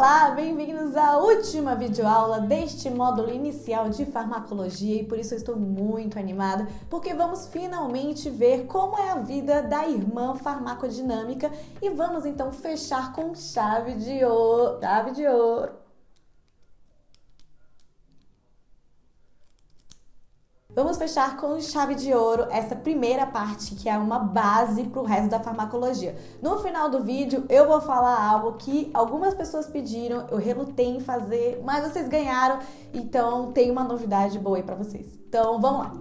Olá, bem-vindos à última videoaula deste módulo inicial de farmacologia e por isso eu estou muito animada porque vamos finalmente ver como é a vida da irmã farmacodinâmica e vamos então fechar com chave de ouro. Vamos fechar com chave de ouro essa primeira parte, que é uma base para o resto da farmacologia. No final do vídeo, eu vou falar algo que algumas pessoas pediram, eu relutei em fazer, mas vocês ganharam, então tem uma novidade boa aí para vocês. Então, vamos lá!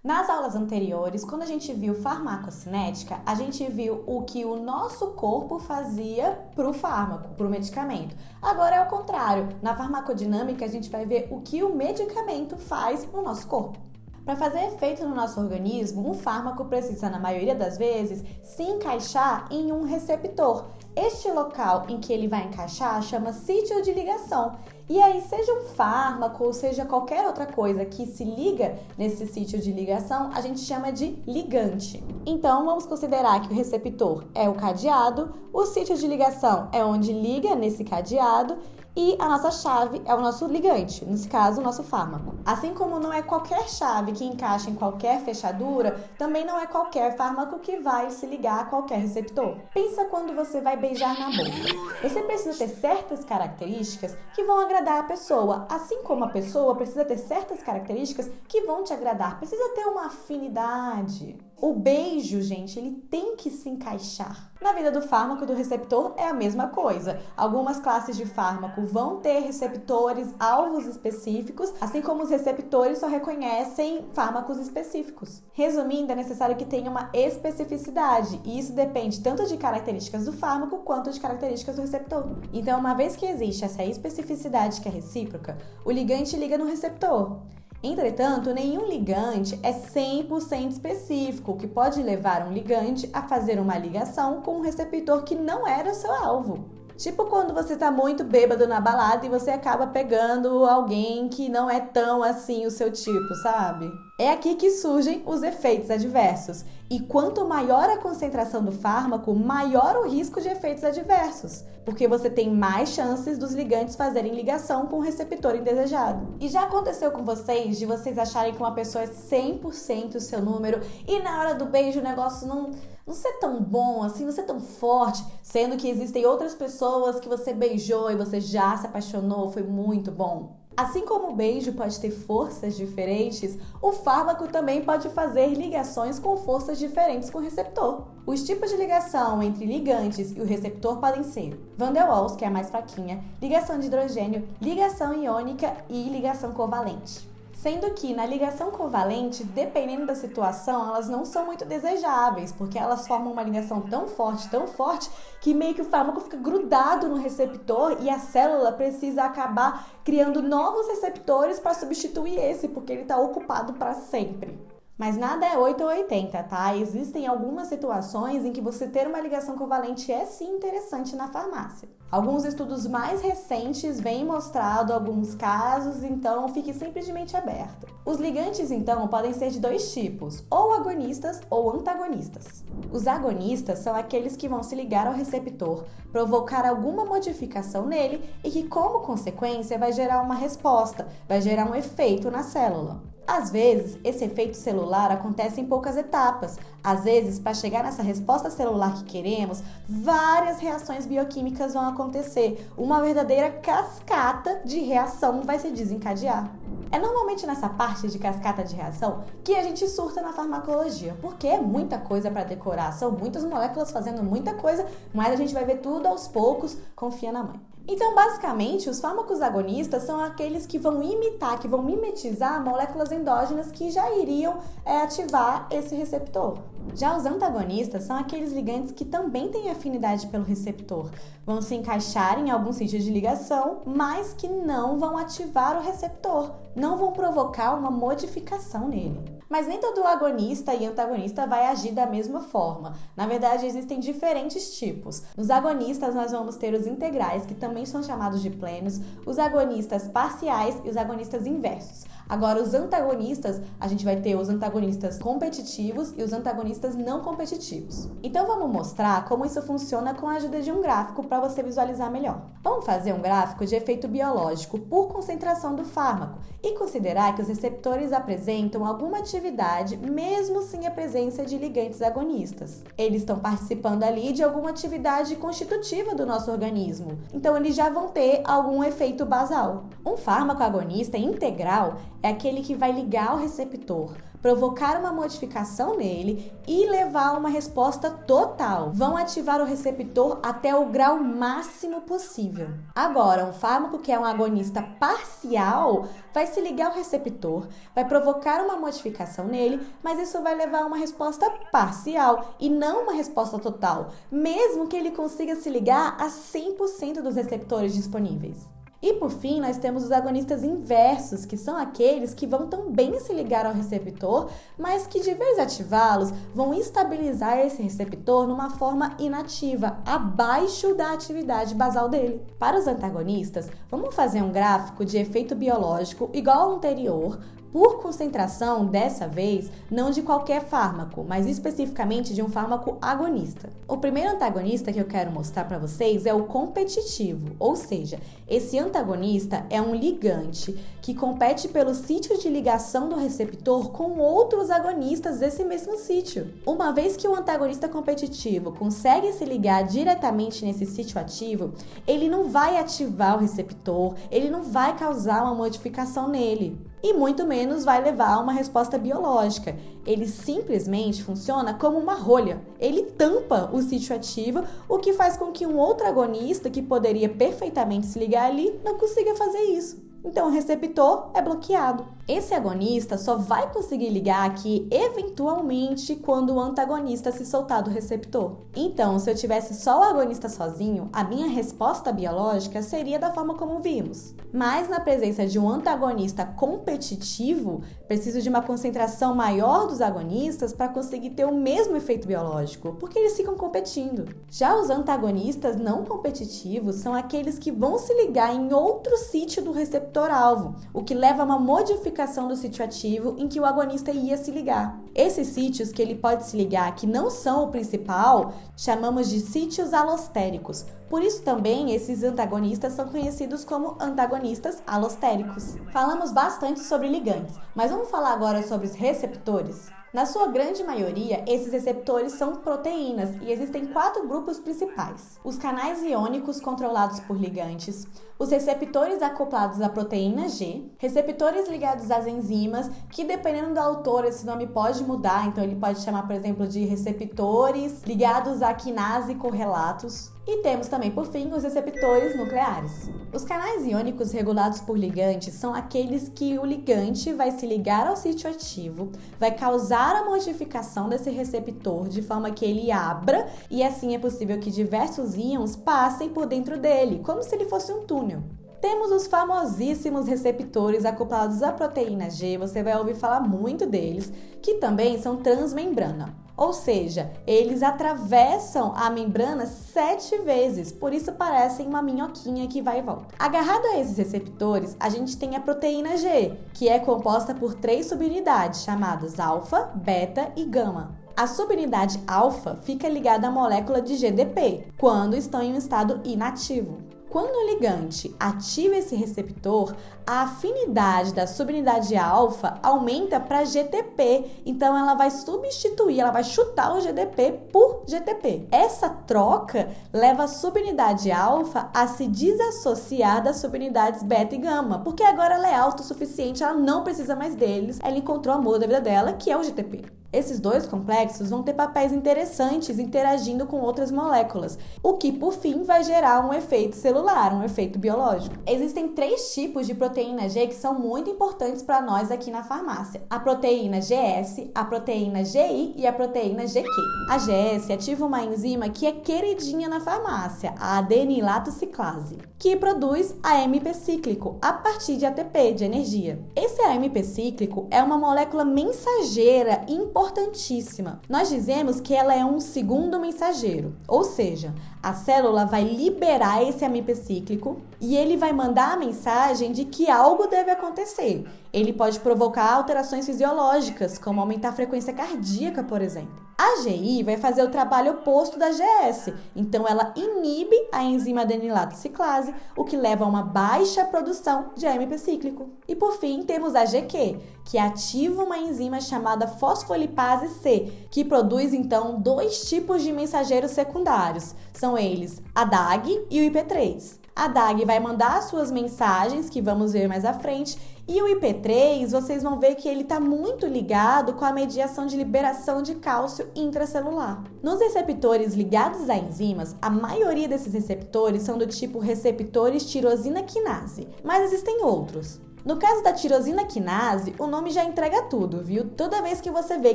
Nas aulas anteriores, quando a gente viu farmacocinética, a gente viu o que o nosso corpo fazia para o fármaco, para o medicamento. Agora é o contrário. Na farmacodinâmica, a gente vai ver o que o medicamento faz no nosso corpo. Para fazer efeito no nosso organismo, um fármaco precisa, na maioria das vezes, se encaixar em um receptor. Este local em que ele vai encaixar chama sítio de ligação. E aí, seja um fármaco ou seja qualquer outra coisa que se liga nesse sítio de ligação, a gente chama de ligante. Então, vamos considerar que o receptor é o cadeado, o sítio de ligação é onde liga nesse cadeado e a nossa chave é o nosso ligante, nesse caso, o nosso fármaco. Assim como não é qualquer chave que encaixa em qualquer fechadura, também não é qualquer fármaco que vai se ligar a qualquer receptor. Pensa quando você vai beijar na boca. Você precisa ter certas características que vão agradar a pessoa, assim como a pessoa precisa ter certas características que vão te agradar. Precisa ter uma afinidade. O beijo, gente, ele tem que se encaixar. Na vida do fármaco e do receptor é a mesma coisa. Algumas classes de fármaco vão ter receptores, alvos específicos, assim como os receptores só reconhecem fármacos específicos. Resumindo, é necessário que tenha uma especificidade, e isso depende tanto de características do fármaco quanto de características do receptor. Então, uma vez que existe essa especificidade que é recíproca, o ligante liga no receptor. Entretanto, nenhum ligante é 100% específico, o que pode levar um ligante a fazer uma ligação com um receptor que não era o seu alvo. Tipo quando você tá muito bêbado na balada e você acaba pegando alguém que não é tão assim o seu tipo, sabe? É aqui que surgem os efeitos adversos. E quanto maior a concentração do fármaco, maior o risco de efeitos adversos, porque você tem mais chances dos ligantes fazerem ligação com o receptor indesejado. E já aconteceu com vocês de vocês acharem que uma pessoa é 100% o seu número e na hora do beijo o negócio não ser tão bom assim, não ser tão forte, sendo que existem outras pessoas que você beijou e você já se apaixonou, foi muito bom? Assim como o beijo pode ter forças diferentes, o fármaco também pode fazer ligações com forças diferentes com o receptor. Os tipos de ligação entre ligantes e o receptor podem ser Van der Waals, que é a mais fraquinha, ligação de hidrogênio, ligação iônica e ligação covalente. Sendo que na ligação covalente, dependendo da situação, elas não são muito desejáveis, porque elas formam uma ligação tão forte, que meio que o fármaco fica grudado no receptor e a célula precisa acabar criando novos receptores para substituir esse, porque ele está ocupado para sempre. Mas nada é 8 ou 80, tá? Existem algumas situações em que você ter uma ligação covalente é sim interessante na farmácia. Alguns estudos mais recentes vêm mostrado alguns casos, então fique sempre de mente aberta. Os ligantes, então, podem ser de dois tipos, ou agonistas ou antagonistas. Os agonistas são aqueles que vão se ligar ao receptor, provocar alguma modificação nele e que, como consequência, vai gerar uma resposta, vai gerar um efeito na célula. Às vezes, esse efeito celular acontece em poucas etapas. Às vezes, para chegar nessa resposta celular que queremos, várias reações bioquímicas vão acontecer. Uma verdadeira cascata de reação vai se desencadear. É normalmente nessa parte de cascata de reação que a gente surta na farmacologia, porque é muita coisa para decorar, são muitas moléculas fazendo muita coisa, mas a gente vai ver tudo aos poucos, confia na mãe. Então, basicamente, os fármacos agonistas são aqueles que vão imitar, que vão mimetizar moléculas endógenas que já iriam ativar esse receptor. Já os antagonistas são aqueles ligantes que também têm afinidade pelo receptor, vão se encaixar em algum sítio de ligação, mas que não vão ativar o receptor, não vão provocar uma modificação nele. Mas nem todo agonista e antagonista vai agir da mesma forma. Na verdade, existem diferentes tipos. Nos agonistas, nós vamos ter os integrais, que também são chamados de plenos, os agonistas parciais e os agonistas inversos. Agora, os antagonistas, a gente vai ter os antagonistas competitivos e os antagonistas não competitivos. Então, vamos mostrar como isso funciona com a ajuda de um gráfico para você visualizar melhor. Vamos fazer um gráfico de efeito biológico por concentração do fármaco e considerar que os receptores apresentam alguma atividade mesmo sem a presença de ligantes agonistas. Eles estão participando ali de alguma atividade constitutiva do nosso organismo, então eles já vão ter algum efeito basal. Um fármaco agonista integral é aquele que vai ligar ao receptor, provocar uma modificação nele e levar a uma resposta total. Vão ativar o receptor até o grau máximo possível. Agora, um fármaco que é um agonista parcial vai se ligar ao receptor, vai provocar uma modificação nele, mas isso vai levar a uma resposta parcial e não uma resposta total, mesmo que ele consiga se ligar a 100% dos receptores disponíveis. E por fim, nós temos os agonistas inversos, que são aqueles que vão também se ligar ao receptor, mas que de vez ativá-los, vão estabilizar esse receptor numa forma inativa, abaixo da atividade basal dele. Para os antagonistas, vamos fazer um gráfico de efeito biológico igual ao anterior, por concentração, dessa vez, não de qualquer fármaco, mas especificamente de um fármaco agonista. O primeiro antagonista que eu quero mostrar para vocês é o competitivo, ou seja, esse antagonista é um ligante que compete pelo sítio de ligação do receptor com outros agonistas desse mesmo sítio. Uma vez que o antagonista competitivo consegue se ligar diretamente nesse sítio ativo, ele não vai ativar o receptor, ele não vai causar uma modificação nele. E muito menos vai levar a uma resposta biológica. Ele simplesmente funciona como uma rolha. Ele tampa o sítio ativo, o que faz com que um outro agonista que poderia perfeitamente se ligar ali não consiga fazer isso. Então o receptor é bloqueado. Esse agonista só vai conseguir ligar aqui eventualmente quando o antagonista se soltar do receptor. Então, se eu tivesse só o agonista sozinho, a minha resposta biológica seria da forma como vimos. Mas na presença de um antagonista competitivo, preciso de uma concentração maior dos agonistas para conseguir ter o mesmo efeito biológico, porque eles ficam competindo. Já os antagonistas não competitivos são aqueles que vão se ligar em outro sítio do receptor-alvo, o que leva a uma modificação do sítio ativo em que o agonista ia se ligar. Esses sítios que ele pode se ligar, que não são o principal, chamamos de sítios alostéricos. Por isso também esses antagonistas são conhecidos como antagonistas alostéricos. Falamos bastante sobre ligantes, mas vamos falar agora sobre os receptores? Na sua grande maioria, esses receptores são proteínas e existem 4 grupos principais. Os canais iônicos controlados por ligantes, os receptores acoplados à proteína G, receptores ligados às enzimas, que dependendo do autor esse nome pode mudar, então ele pode chamar, por exemplo, de receptores ligados a quinase correlatos. E temos também, por fim, os receptores nucleares. Os canais iônicos regulados por ligantes são aqueles que o ligante vai se ligar ao sítio ativo, vai causar a modificação desse receptor de forma que ele abra e assim é possível que diversos íons passem por dentro dele, como se ele fosse um túnel. Temos os famosíssimos receptores acoplados à proteína G, você vai ouvir falar muito deles, que também são transmembrana. Ou seja, eles atravessam a membrana 7 vezes, por isso parecem uma minhoquinha que vai e volta. Agarrado a esses receptores, a gente tem a proteína G, que é composta por 3 subunidades, chamadas alfa, beta e gama. A subunidade alfa fica ligada à molécula de GDP, quando estão em um estado inativo. Quando o ligante ativa esse receptor, a afinidade da subunidade alfa aumenta para GTP, então ela vai substituir, ela vai chutar o GDP por GTP. Essa troca leva a subunidade alfa a se desassociar das subunidades beta e gama, porque agora ela é autossuficiente, ela não precisa mais deles, ela encontrou o amor da vida dela, que é o GTP. Esses 2 complexos vão ter papéis interessantes interagindo com outras moléculas, o que, por fim, vai gerar um efeito celular, um efeito biológico. Existem 3 tipos de proteína G que são muito importantes para nós aqui na farmácia. A proteína GS, a proteína GI e a proteína GQ. A GS ativa uma enzima que é queridinha na farmácia, a adenilatociclase, que produz AMP cíclico a partir de ATP, de energia. Esse AMP cíclico é uma molécula mensageira importantíssima. Nós dizemos que ela é um segundo mensageiro, ou seja, a célula vai liberar esse AMP cíclico e ele vai mandar a mensagem de que algo deve acontecer. Ele pode provocar alterações fisiológicas, como aumentar a frequência cardíaca, por exemplo. A GI vai fazer o trabalho oposto da GS, então ela inibe a enzima adenilato ciclase, o que leva a uma baixa produção de AMP cíclico. E por fim, temos a GQ, que ativa uma enzima chamada fosfolipase C, que produz então dois tipos de mensageiros secundários. São eles a DAG e o IP3. A DAG vai mandar suas mensagens, que vamos ver mais à frente, e o IP3, vocês vão ver que ele está muito ligado com a mediação de liberação de cálcio intracelular. Nos receptores ligados a enzimas, a maioria desses receptores são do tipo receptores tirosina quinase, mas existem outros. No caso da tirosina quinase, o nome já entrega tudo, viu? Toda vez que você vê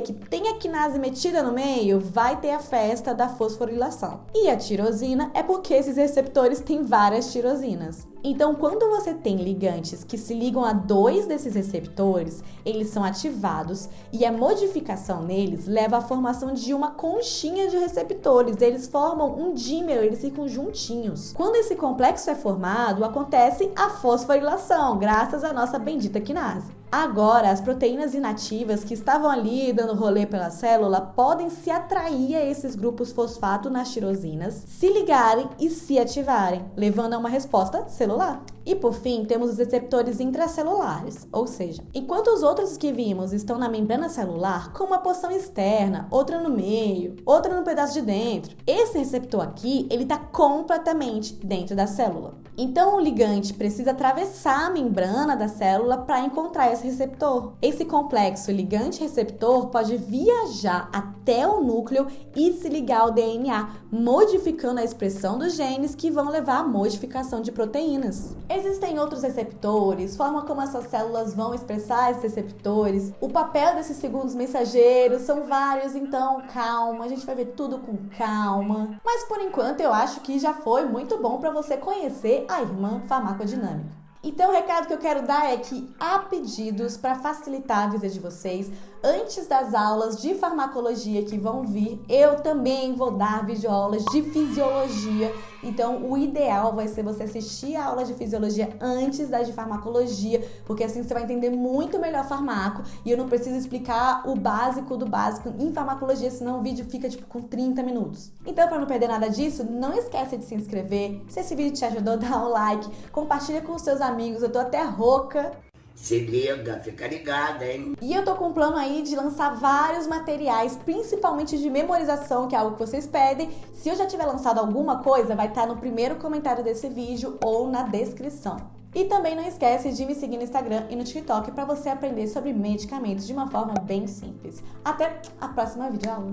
que tem a quinase metida no meio, vai ter a festa da fosforilação. E a tirosina é porque esses receptores têm várias tirosinas. Então, quando você tem ligantes que se ligam a dois desses receptores, eles são ativados e a modificação neles leva à formação de uma conchinha de receptores. Eles formam um dímero, eles ficam juntinhos. Quando esse complexo é formado, acontece a fosforilação, graças à nossa bendita quinase. Agora, as proteínas inativas que estavam ali dando rolê pela célula podem se atrair a esses grupos fosfato nas tirosinas, se ligarem e se ativarem, levando a uma resposta celular. E por fim, temos os receptores intracelulares, ou seja, enquanto os outros que vimos estão na membrana celular, com uma porção externa, outra no meio, outra no pedaço de dentro, esse receptor aqui, ele está completamente dentro da célula. Então, o ligante precisa atravessar a membrana da célula para encontrar esse receptor. Esse complexo ligante-receptor pode viajar até o núcleo e se ligar ao DNA, modificando a expressão dos genes que vão levar à modificação de proteínas. Existem outros receptores, forma como essas células vão expressar esses receptores, o papel desses segundos mensageiros, são vários, então calma, a gente vai ver tudo com calma. Mas por enquanto eu acho que já foi muito bom para você conhecer a irmã farmacodinâmica. Então, o recado que eu quero dar é que há pedidos para facilitar a vida de vocês. Antes das aulas de farmacologia que vão vir, eu também vou dar videoaulas de fisiologia. Então, o ideal vai ser você assistir a aula de fisiologia antes da de farmacologia, porque assim você vai entender muito melhor farmaco e eu não preciso explicar o básico do básico em farmacologia, senão o vídeo fica com 30 minutos. Então, para não perder nada disso, não esquece de se inscrever. Se esse vídeo te ajudou, dá um like, compartilha com os seus amigos, eu tô até rouca. Se liga, fica ligada, hein? E eu tô com um plano aí de lançar vários materiais, principalmente de memorização, que é algo que vocês pedem. Se eu já tiver lançado alguma coisa, vai estar no primeiro comentário desse vídeo ou na descrição. E também não esquece de me seguir no Instagram e no TikTok para você aprender sobre medicamentos de uma forma bem simples. Até a próxima videoaula!